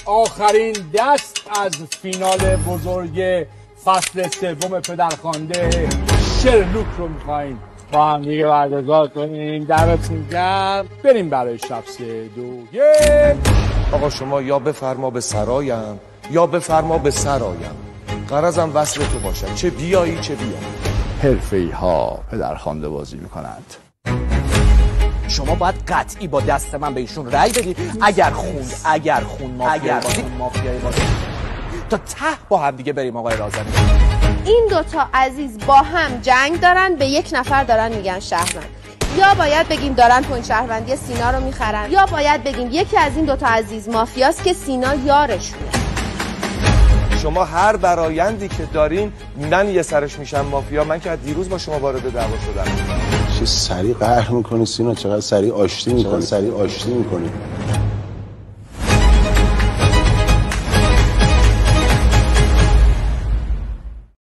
آخرین دست از فینال بزرگ فصل سوم پدرخوانده شرلوک رو میخوایم با هم دیگه برگزار کنیم. دعوتتون گرم. بریم برای شب 3 2 1. آقا شما یا بفرما به سرایم یا بفرما به سرایم، غرضم وصل تو باشد، چه بیایی چه بیایی. حرفه‌ای ها پدرخوانده بازی میکنند. شما باید قطعی با دست من به ایشون رأی بدید. اگر خون مافیای بازی تا ته با هم دیگه بریم. آقای رازمی، این دوتا عزیز با هم جنگ دارن، به یک نفر دارن میگن شهروند. یا باید بگیم دارن پوینت شهروندی سینا رو میخرن، یا باید بگیم یکی از این دوتا عزیز مافیاست که سینا یارشونه. شما هر برایندی که دارین من یه سرش میشم مافیا. من که دیروز با شما وارد دعوا شدم. چه سریع قهر میکنی سینا، چقدر سریع آشتی میکنی.